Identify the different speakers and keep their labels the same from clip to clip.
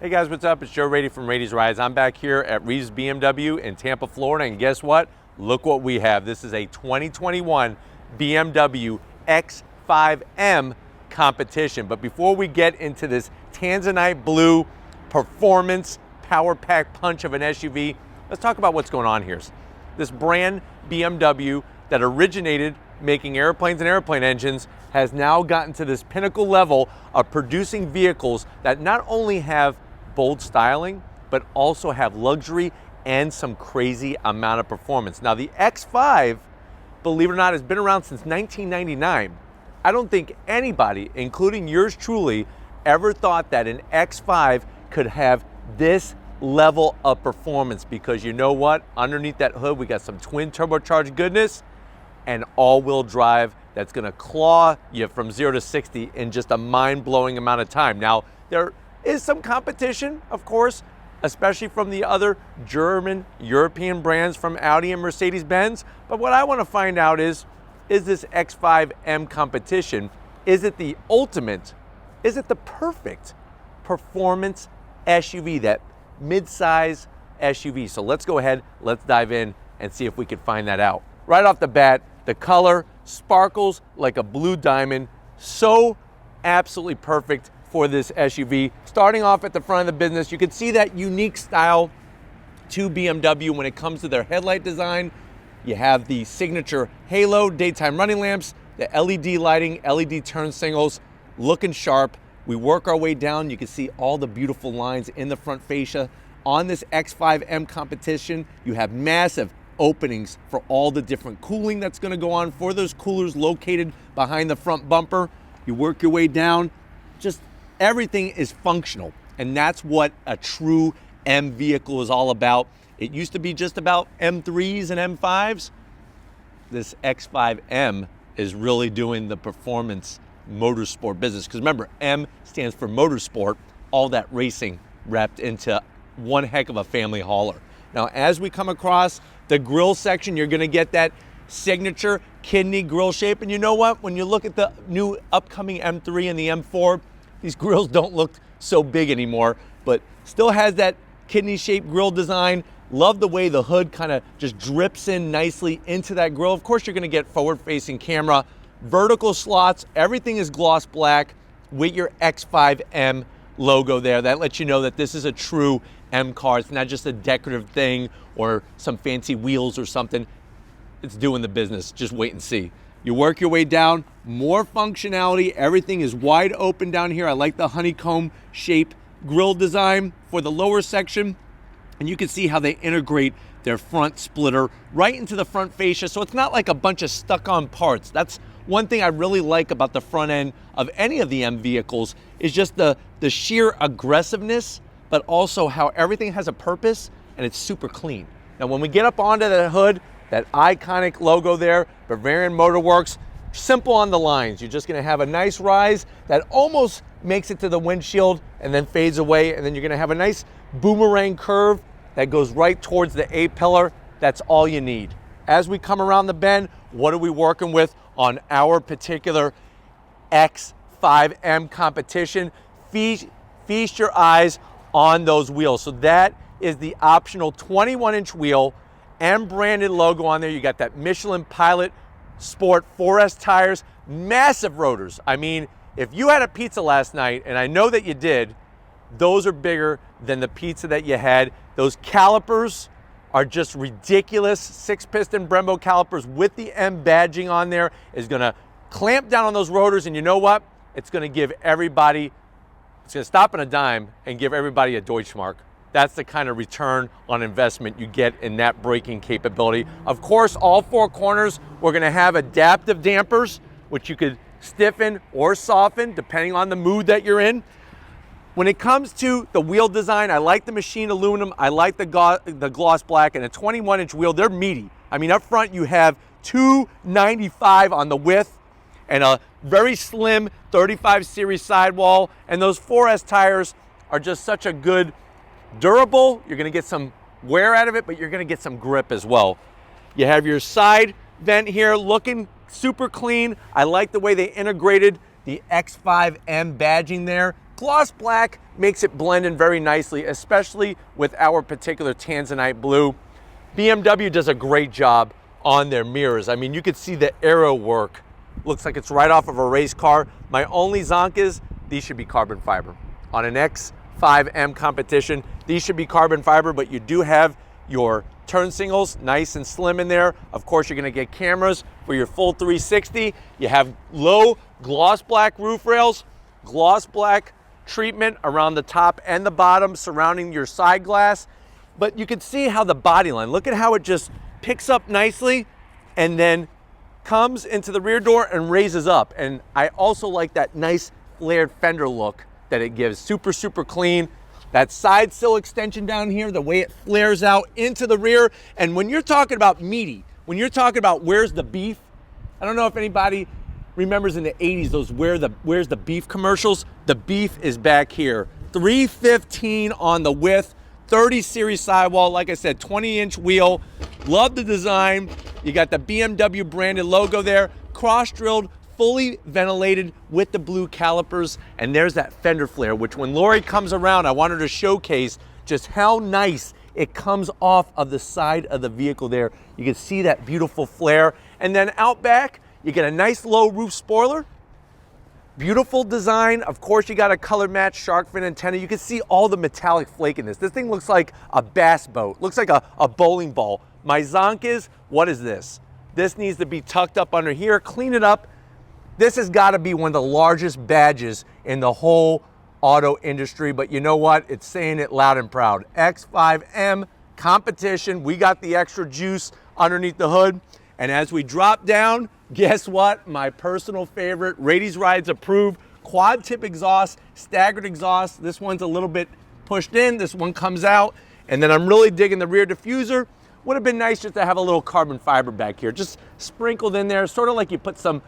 Speaker 1: Hey guys, what's up? It's Joe Rady from Rady's Rides. I'm back here at Reeves BMW in Tampa, Florida, and guess what? Look what we have. This is a 2021 BMW X5M Competition. But before we get into this Tanzanite blue performance power pack punch of an SUV, let's talk about what's going on here. This brand BMW that originated making airplanes and airplane engines has now gotten to this pinnacle level of producing vehicles that not only have bold styling, but also have luxury and some crazy amount of performance. Now the X5, believe it or not, has been around since 1999. I don't think anybody, including yours truly, ever thought that an X5 could have this level of performance, because you know what? Underneath that hood, we got some twin turbocharged goodness and all-wheel drive that's gonna claw you from 0 to 60 in just a mind-blowing amount of time. Now, there is some competition, of course, especially from the other German, European brands from Audi and Mercedes-Benz. But what I want to find out is this X5M Competition, is it the ultimate, is it the perfect performance SUV, that mid-size SUV? So let's go ahead, let's dive in and see if we can find that out. Right off the bat, the color sparkles like a blue diamond, so absolutely perfect for this SUV. Starting off at the front of the business, you can see that unique style to BMW when it comes to their headlight design. You have the signature halo daytime running lamps, the LED lighting, LED turn signals, looking sharp. We work our way down, you can see all the beautiful lines in the front fascia. On this X5M Competition, you have massive openings for all the different cooling that's gonna go on for those coolers located behind the front bumper. You work your way down, just everything is functional, and that's what a true M vehicle is all about. It used to be just about M3s and M5s. This X5M is really doing the performance motorsport business, because remember, M stands for motorsport, all that racing wrapped into one heck of a family hauler. Now, as we come across the grille section, you're gonna get that signature kidney grille shape. And you know what? When you look at the new upcoming M3 and the M4, these grills don't look so big anymore, but still has that kidney-shaped grille design. Love the way the hood kind of just drips in nicely into that grille. Of course, you're gonna get forward-facing camera, vertical slots, everything is gloss black with your X5M logo there. That lets you know that this is a true M car. It's not just a decorative thing or some fancy wheels or something. It's doing the business. Just wait and see. You work your way down, more functionality. Everything is wide open down here. I like the honeycomb shape grille design for the lower section. And you can see how they integrate their front splitter right into the front fascia. So it's not like a bunch of stuck-on parts. That's one thing I really like about the front end of any of the M vehicles, is just the sheer aggressiveness, but also how everything has a purpose and it's super clean. Now, when we get up onto the hood, that iconic logo there, Bavarian Motor Works, simple on the lines. You're just gonna have a nice rise that almost makes it to the windshield and then fades away, and then you're gonna have a nice boomerang curve that goes right towards the A-pillar. That's all you need. As we come around the bend, what are we working with on our particular X5M Competition? Feast your eyes on those wheels. So that is the optional 21-inch wheel, M branded logo on there. You got that Michelin Pilot Sport 4S tires, massive rotors. I mean, if you had a pizza last night, and I know that you did, those are bigger than the pizza that you had. Those calipers are just ridiculous. 6-piston Brembo calipers with the M badging on there is gonna clamp down on those rotors, and you know what? It's gonna give everybody, it's gonna stop on a dime and give everybody a Deutschmark. That's the kind of return on investment you get in that braking capability. Of course, all 4 corners, we're gonna have adaptive dampers, which you could stiffen or soften depending on the mood that you're in. When it comes to the wheel design, I like the machined aluminum, I like the gloss black, and a 21-inch wheel, they're meaty. I mean, up front you have 295 on the width and a very slim 35 series sidewall, and those 4S tires are just such a good, durable. You're gonna get some wear out of it, but you're gonna get some grip as well. You have your side vent here looking super clean. I like the way they integrated the X5M badging there Gloss black makes it blend in very nicely, especially with our particular tanzanite blue. BMW does a great job on their mirrors. I mean, you could see the arrow work. Looks like it's right off of a race car. My only zonk is these should be carbon fiber. On an X5M Competition, these should be carbon fiber, but you do have your turn signals nice and slim in there. Of course, you're gonna get cameras for your full 360. You have low gloss black roof rails, gloss black treatment around the top and the bottom surrounding your side glass. But you can see how the body line, look at how it just picks up nicely and then comes into the rear door and raises up. And I also like that nice flared fender look that it gives. Super, super clean. That side sill extension down here, the way it flares out into the rear. And when you're talking about meaty, when you're talking about where's the beef, I don't know if anybody remembers in the 80s those where's the beef commercials. The beef is back here. 315 on the width, 30 series sidewall, like I said, 20-inch wheel. Love the design. You got the BMW branded logo there, cross-drilled, fully ventilated with the blue calipers, and there's that fender flare, which when Lori comes around, I want her to showcase just how nice it comes off of the side of the vehicle there. You can see that beautiful flare. And then out back, you get a nice low roof spoiler. Beautiful design. Of course, you got a color match shark fin antenna. You can see all the metallic flake in this. This thing looks like a bass boat. Looks like a bowling ball. My zonk is, what is this? This needs to be tucked up under here, clean it up. This has got to be one of the largest badges in the whole auto industry, but you know what? It's saying it loud and proud. X5M Competition. We got the extra juice underneath the hood. And as we drop down, guess what? My personal favorite, Rady's Rides approved, quad tip exhaust, staggered exhaust. This one's a little bit pushed in, this one comes out. And then I'm really digging the rear diffuser. Would have been nice just to have a little carbon fiber back here, just sprinkled in there, sort of like you put some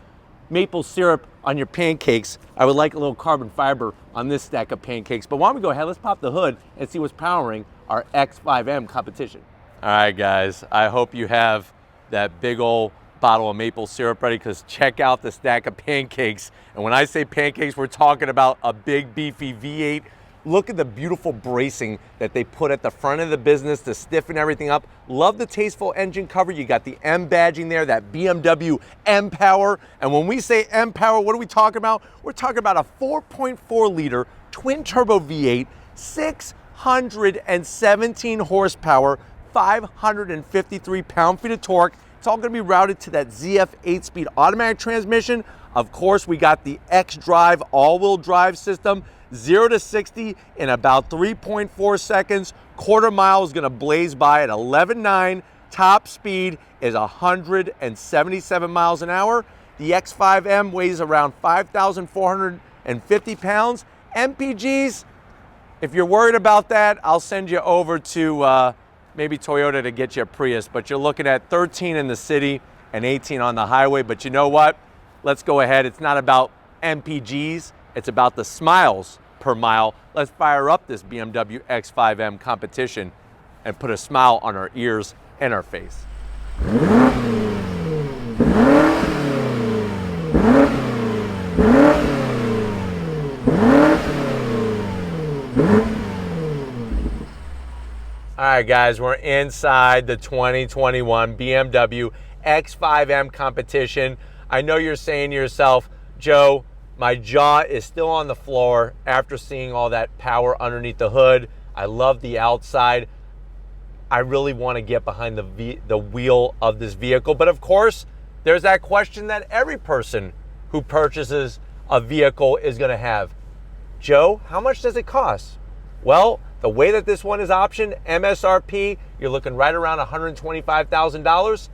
Speaker 1: maple syrup on your pancakes. I would like a little carbon fiber on this stack of pancakes. But why don't we go ahead, let's pop the hood and see what's powering our X5M Competition. All right, guys, I hope you have that big old bottle of maple syrup ready, because check out the stack of pancakes. And when I say pancakes, we're talking about a big beefy V8. Look at the beautiful bracing that they put at the front of the business to stiffen everything up. Love the tasteful engine cover. You got the M badging there, that BMW M Power. And when we say M Power, what are we talking about? We're talking about a 4.4 liter twin turbo V8, 617 horsepower, 553 pound-feet of torque. It's all gonna be routed to that ZF 8-speed automatic transmission. Of course, we got the X-Drive all-wheel drive system, 0 to 60 in about 3.4 seconds. Quarter mile is gonna blaze by at 11.9. Top speed is 177 miles an hour. The X5M weighs around 5,450 pounds. MPGs, if you're worried about that, I'll send you over to maybe Toyota to get you a Prius, but you're looking at 13 in the city and 18 on the highway. But you know what? Let's go ahead. It's not about MPGs, it's about the smiles per mile. Let's fire up this BMW X5M Competition and put a smile on our ears and our face. All right, guys, we're inside the 2021 BMW X5M Competition. I know you're saying to yourself, Joe, my jaw is still on the floor after seeing all that power underneath the hood. I love the outside. I really want to get behind the wheel of this vehicle. But of course, there's that question that every person who purchases a vehicle is going to have. Joe, how much does it cost? Well, the way that this one is optioned, MSRP, you're looking right around $125,000.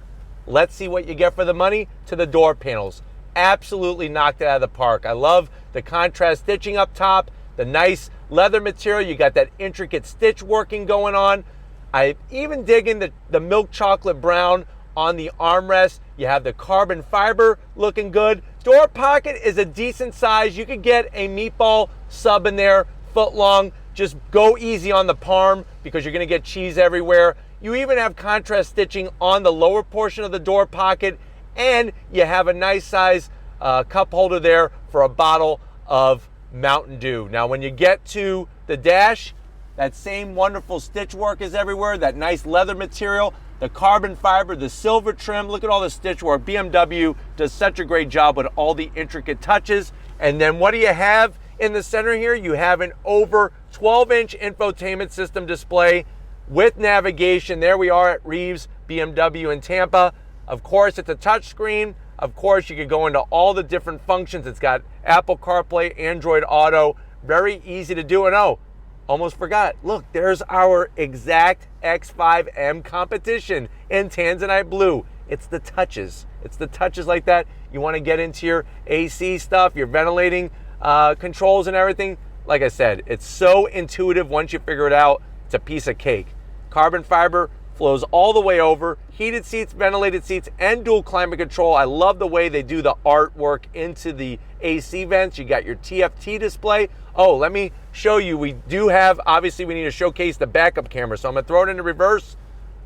Speaker 1: Let's see what you get for the money. To the door panels. Absolutely knocked it out of the park. I love the contrast stitching up top, the nice leather material. You got that intricate stitch working going on. I even dig in the milk chocolate brown on the armrest. You have the carbon fiber looking good. Door pocket is a decent size. You could get a meatball sub in there, foot long. Just go easy on the palm because you're gonna get cheese everywhere. You even have contrast stitching on the lower portion of the door pocket, and you have a nice size cup holder there for a bottle of Mountain Dew. Now, when you get to the dash, that same wonderful stitch work is everywhere, that nice leather material, the carbon fiber, the silver trim. Look at all the stitch work. BMW does such a great job with all the intricate touches. And then what do you have in the center here? You have an over 12-inch infotainment system display with navigation. There we are at Reeves BMW in Tampa. Of course, it's a touchscreen. Of course, you could go into all the different functions. It's got Apple CarPlay, Android Auto, very easy to do. And oh, almost forgot. Look, there's our exact X5M Competition in Tanzanite blue. It's the touches. It's the touches like that. You want to get into your AC stuff, your ventilating controls and everything. Like I said, it's so intuitive once you figure it out. It's a piece of cake. Carbon fiber flows all the way over. Heated seats, ventilated seats, and dual climate control. I love the way they do the artwork into the AC vents. You got your TFT display. Oh, let me show you. We do have, obviously we need to showcase the backup camera. So I'm gonna throw it into reverse.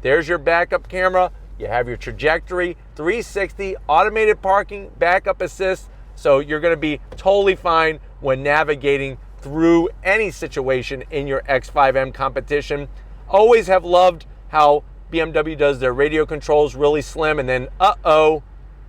Speaker 1: There's your backup camera. You have your trajectory, 360, automated parking, backup assist. So you're gonna be totally fine when navigating through any situation in your X5M Competition. Always have loved how BMW does their radio controls really slim. And then,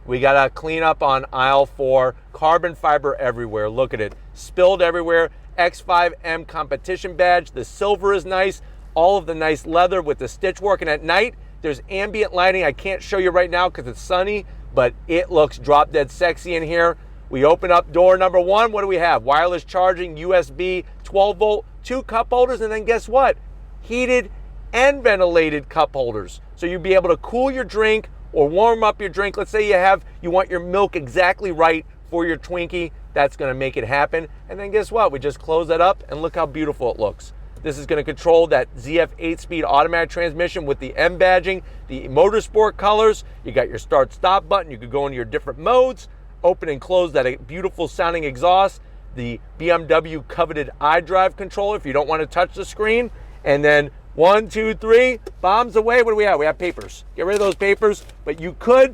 Speaker 1: we gotta clean up on aisle 4. Carbon fiber everywhere. Look at it, spilled everywhere. X5M Competition badge. The silver is nice. All of the nice leather with the stitch work. And at night, there's ambient lighting. I can't show you right now because it's sunny, but it looks drop dead sexy in here. We open up door number 1. What do we have? Wireless charging, USB, 12 volt, 2 cup holders, and then guess what? Heated and ventilated cup holders. So you'll be able to cool your drink or warm up your drink. Let's say you want your milk exactly right for your Twinkie. That's gonna make it happen. And then guess what? We just close that up and look how beautiful it looks. This is gonna control that ZF 8-speed automatic transmission with the M badging, the motorsport colors. You got your start stop button. You could go into your different modes, open and close that beautiful sounding exhaust, the BMW coveted iDrive controller if you don't want to touch the screen. And then 1, 2, 3, bombs away. What do we have? We have papers. Get rid of those papers. But you could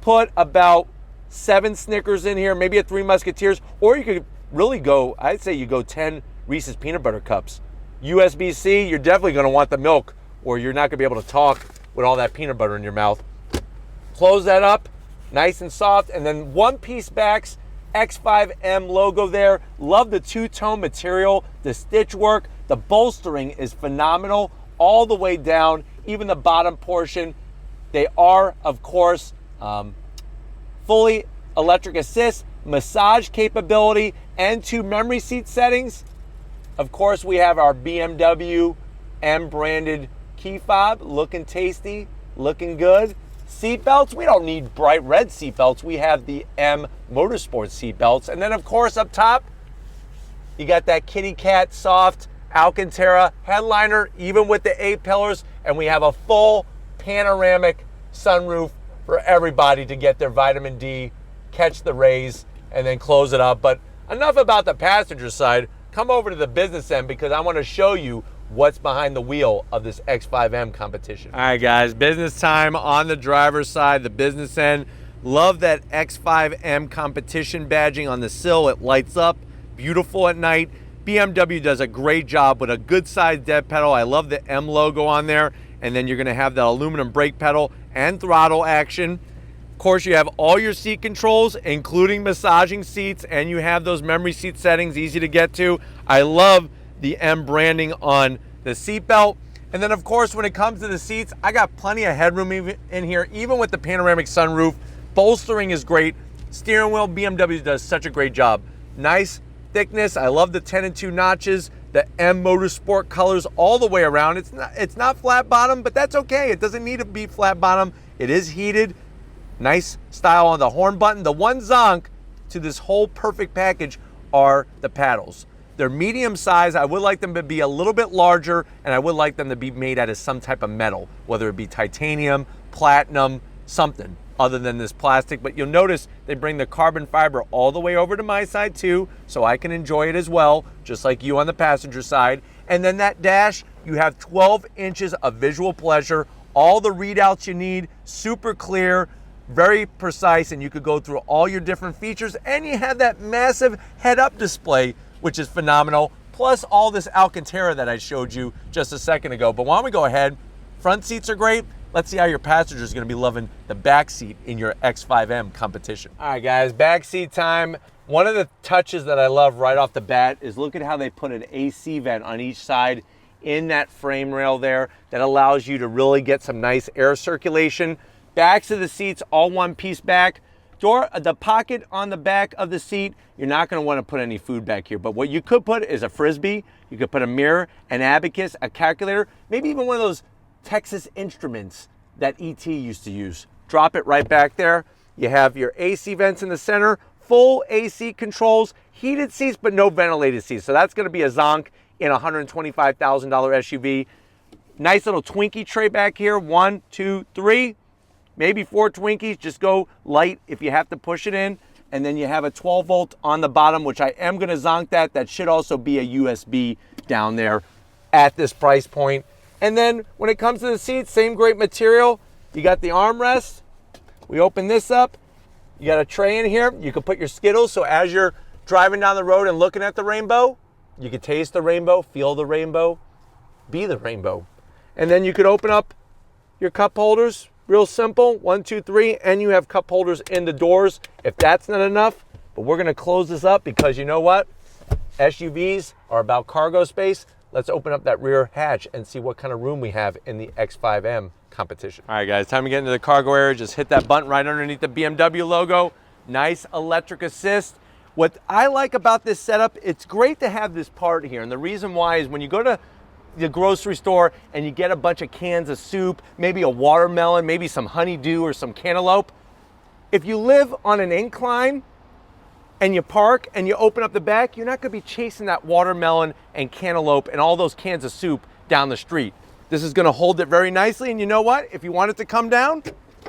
Speaker 1: put about 7 Snickers in here, maybe a 3 Musketeers, or you could really go, I'd say you go 10 Reese's peanut butter cups. USB-C, you're definitely going to want the milk, or you're not going to be able to talk with all that peanut butter in your mouth. Close that up, nice and soft, and then one-piece backs, X5M logo there. Love the two-tone material, the stitch work. The bolstering is phenomenal all the way down, even the bottom portion. They are, of course, fully electric assist, massage capability, and 2 memory seat settings. Of course, we have our BMW M branded key fob, looking tasty, looking good. Seatbelts, we don't need bright red seatbelts. We have the M Motorsport seatbelts. And then, of course, up top, you got that kitty cat soft Alcantara headliner, even with the A-pillars. And we have a full panoramic sunroof for everybody to get their vitamin D, catch the rays, and then close it up. But enough about the passenger side. Come over to the business end because I want to show you what's behind the wheel of this X5M Competition. All right, guys, business time on the driver's side, the business end. Love that X5M Competition badging on the sill. It lights up, beautiful at night. BMW does a great job with a good sized dead pedal. I love the M logo on there. And then you're gonna have that aluminum brake pedal and throttle action. Of course, you have all your seat controls, including massaging seats, and you have those memory seat settings, easy to get to. I love the M branding on the seat belt. And then, of course, when it comes to the seats, I got plenty of headroom in here, even with the panoramic sunroof. Bolstering is great. Steering wheel, BMW does such a great job. Nice thickness. I love the 10 and 2 notches, the M Motorsport colors all the way around. It's not flat bottom, but that's okay. It doesn't need to be flat bottom. It is heated. Nice style on the horn button. The one zonk to this whole perfect package are the paddles. They're medium size. I would like them to be a little bit larger, and I would like them to be made out of some type of metal, whether it be titanium, platinum, something other than this plastic. But you'll notice they bring the carbon fiber all the way over to my side too, so I can enjoy it as well, just like you on the passenger side. And then that dash, you have 12 inches of visual pleasure, all the readouts you need, super clear, very precise, and you could go through all your different features. And you have that massive head-up display which is phenomenal, plus all this Alcantara that I showed you just a second ago. But why don't we go ahead? Front seats are great. Let's see how your passengers are gonna be loving the back seat in your X5M Competition. All right, guys, back seat time. One of the touches that I love right off the bat is look at how they put an AC vent on each side in that frame rail there that allows you to really get some nice air circulation. Backs of the seats, all one piece back. The pocket on the back of the seat, you're not gonna wanna put any food back here, but what you could put is a Frisbee, you could put a mirror, an abacus, a calculator, maybe even one of those Texas Instruments that ET used to use. Drop it right back there. You have your AC vents in the center, full AC controls, heated seats, but no ventilated seats. So that's gonna be a zonk in a $125,000 SUV. Nice little Twinkie tray back here. 1, 2, 3, maybe 4 Twinkies. Just go light if you have to push it in. And then you have a 12 volt on the bottom, which I am gonna zonk that. That should also be a USB down there at this price point. And then when it comes to the seats, same great material. You got the armrest. We open this up. You got a tray in here. You can put your Skittles. So as you're driving down the road and looking at the rainbow, you can taste the rainbow, feel the rainbow, be the rainbow. And then you could open up your cup holders. Real simple, 1, 2, 3, and you have cup holders in the doors if that's not enough. But we're gonna close this up because you know what? SUVs are about cargo space. Let's open up that rear hatch and see what kind of room we have in the X5M Competition. All right, guys, time to get into the cargo area. Just hit that button right underneath the BMW logo. Nice electric assist. What I like about this setup, it's great to have this part here. And the reason why is when you go to the grocery store and you get a bunch of cans of soup, maybe a watermelon, maybe some honeydew or some cantaloupe. If you live on an incline and you park and you open up the back, you're not gonna be chasing that watermelon and cantaloupe and all those cans of soup down the street. This is gonna hold it very nicely, and you know what? If you want it to come down,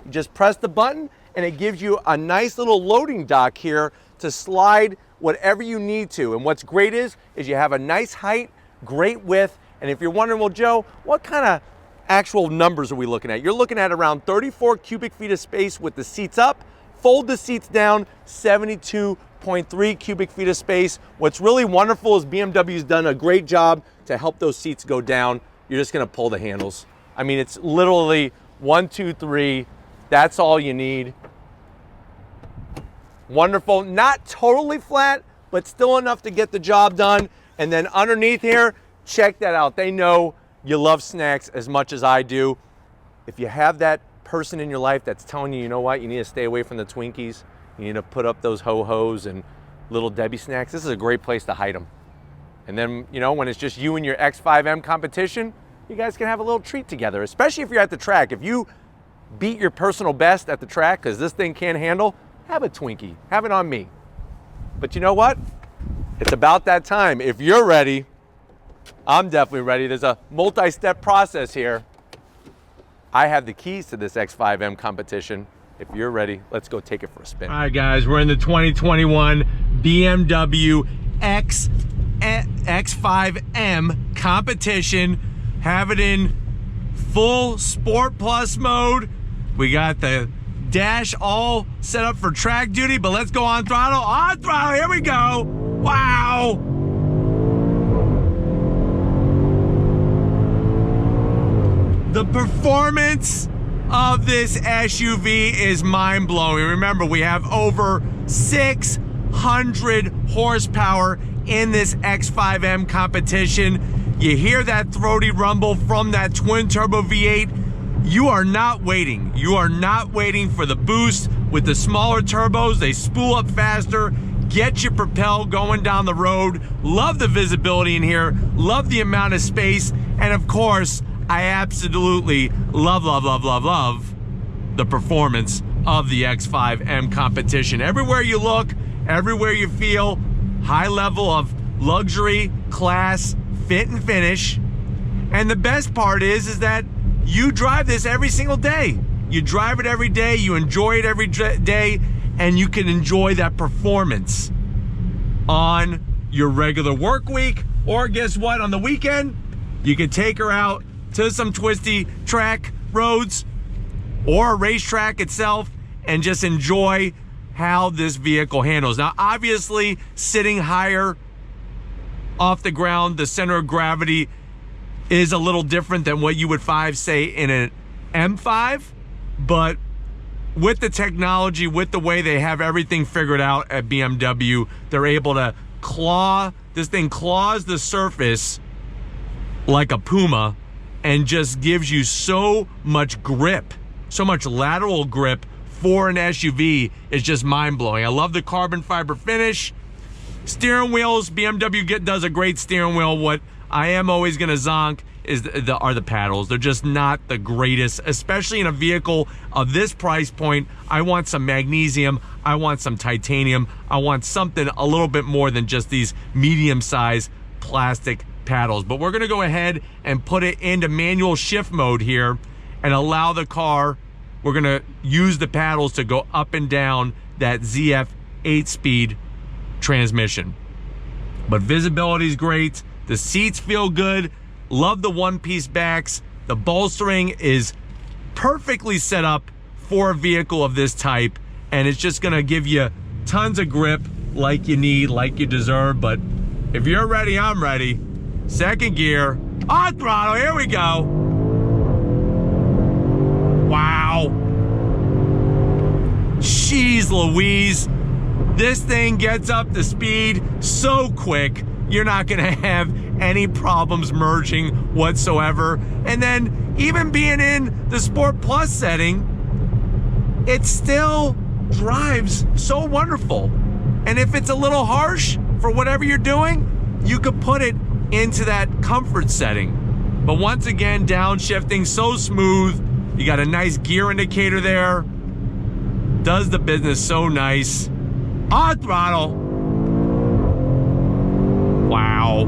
Speaker 1: you just press the button and it gives you a nice little loading dock here to slide whatever you need to. And what's great is you have a nice height, great width, and if you're wondering, well, Joe, what kind of actual numbers are we looking at? You're looking at around 34 cubic feet of space with the seats up. Fold the seats down, 72.3 cubic feet of space. What's really wonderful is BMW's done a great job to help those seats go down. You're just gonna pull the handles. I mean, it's literally 1, 2, 3. That's all you need. Wonderful, not totally flat, but still enough to get the job done. And then underneath here, check that out. They know you love snacks as much as I do. If you have that person in your life that's telling you, you know what, you need to stay away from the Twinkies, you need to put up those ho-hos and little Debbie snacks, this is a great place to hide them. And then, you know, when it's just you and your X5M Competition, you guys can have a little treat together, especially if you're at the track. If you beat your personal best at the track, because this thing can't handle, have a Twinkie, have it on me. But you know what? It's about that time. If you're ready, I'm definitely ready. There's a multi-step process here. I have the keys to this X5M Competition. If you're ready, let's go take it for a spin. All right, guys, we're in the 2021 BMW X5M Competition. Have it in full Sport Plus mode. We got the dash all set up for track duty, but let's go on throttle. On throttle, here we go. Wow. The performance of this SUV is mind-blowing. Remember, we have over 600 horsepower in this X5M Competition. You hear that throaty rumble from that twin-turbo V8. You are not waiting. You are not waiting for the boost. With the smaller turbos, they spool up faster, get your propel going down the road. Love the visibility in here. Love the amount of space. And of course, I absolutely love the performance of the X5M Competition. Everywhere you look, everywhere you feel, high level of luxury, class, fit and finish. And the best part is that you drive this every single day. You drive it every day, you enjoy it every day, and you can enjoy that performance on your regular work week, or guess what, on the weekend, you can take her out to some twisty track roads or a racetrack itself and just enjoy how this vehicle handles. Now, obviously, sitting higher off the ground. The center of gravity is a little different than what you would say in an M5, but with the technology, with the way they have everything figured out at BMW, they're able to this thing claws the surface like a puma and just gives you so much grip, so much lateral grip for an SUV. Is just mind-blowing. I love the carbon fiber finish. Steering wheels, BMW does a great steering wheel. What I am always gonna zonk are the paddles. They're just not the greatest, especially in a vehicle of this price point. I want some magnesium, I want some titanium, I want something a little bit more than just these medium-sized plastic paddles. But we're gonna go ahead and put it into manual shift mode here and allow the car, we're gonna use the paddles to go up and down that ZF 8-speed transmission. But visibility is great, the seats feel good, love the one-piece backs, the bolstering is perfectly set up for a vehicle of this type, and it's just gonna give you tons of grip like you need, like you deserve. But if you're ready, I'm ready. Second gear, on throttle, here we go. Wow. Jeez Louise. This thing gets up to speed so quick, you're not gonna have any problems merging whatsoever. And then even being in the Sport Plus setting, it still drives so wonderful. And if it's a little harsh for whatever you're doing, you could put it into that comfort setting. But once again, downshifting so smooth. You got a nice gear indicator there. Does the business so nice. On throttle. Wow.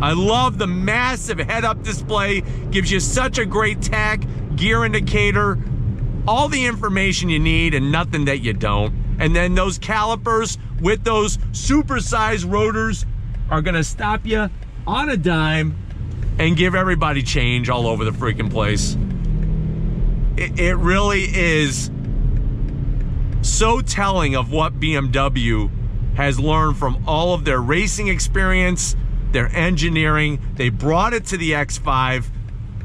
Speaker 1: I love the massive head-up display. Gives you such a great tack, gear indicator, all the information you need and nothing that you don't. And then those calipers with those super-sized rotors are gonna stop you on a dime and give everybody change all over the freaking place. It really is so telling of what BMW has learned from all of their racing experience, their engineering. They brought it to the X5.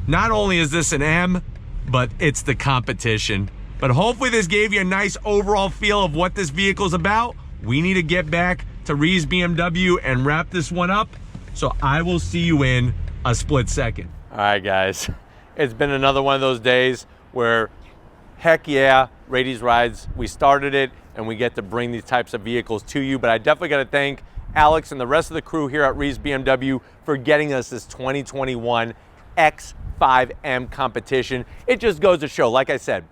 Speaker 1: Not only is this an M, but it's the competition. But hopefully this gave you a nice overall feel of what this vehicle's about. We need to get back to Reeves BMW and wrap this one up. So I will see you in a split second. All right, guys. It's been another one of those days where, heck yeah, Rady's Rides, we started it and we get to bring these types of vehicles to you. But I definitely got to thank Alex and the rest of the crew here at Reeves BMW for getting us this 2021 X5M Competition. It just goes to show, like I said,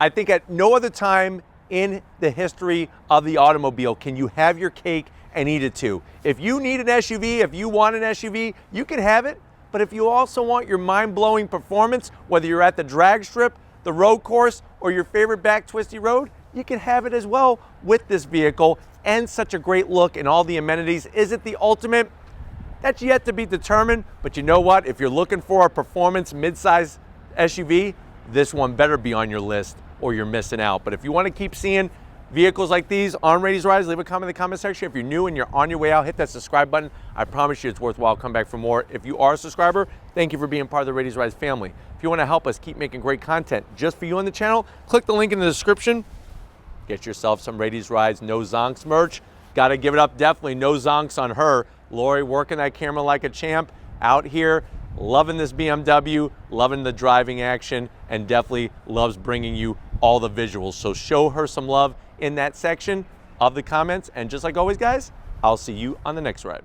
Speaker 1: I think at no other time in the history of the automobile can you have your cake and eat it too. If you need an SUV, if you want an SUV, you can have it. But if you also want your mind-blowing performance, whether you're at the drag strip, the road course, or your favorite back twisty road, you can have it as well with this vehicle. And such a great look and all the amenities. Is it the ultimate? That's yet to be determined. But you know what? If you're looking for a performance mid-size SUV, this one better be on your list or you're missing out. But if you want to keep seeing vehicles like these on Rady's Rides, leave a comment in the comment section. If you're new and you're on your way out, hit that subscribe button. I promise you it's worthwhile. Come back for more. If you are a subscriber, thank you for being part of the Rady's Rides family. If you want to help us keep making great content just for you on the channel, click the link in the description. Get yourself some Rady's Rides No Zonks merch. Got to give it up, definitely no zonks on her. Lori working that camera like a champ out here, loving this BMW, loving the driving action, and definitely loves bringing you all the visuals. So show her some love in that section of the comments. And just like always, guys, I'll see you on the next ride.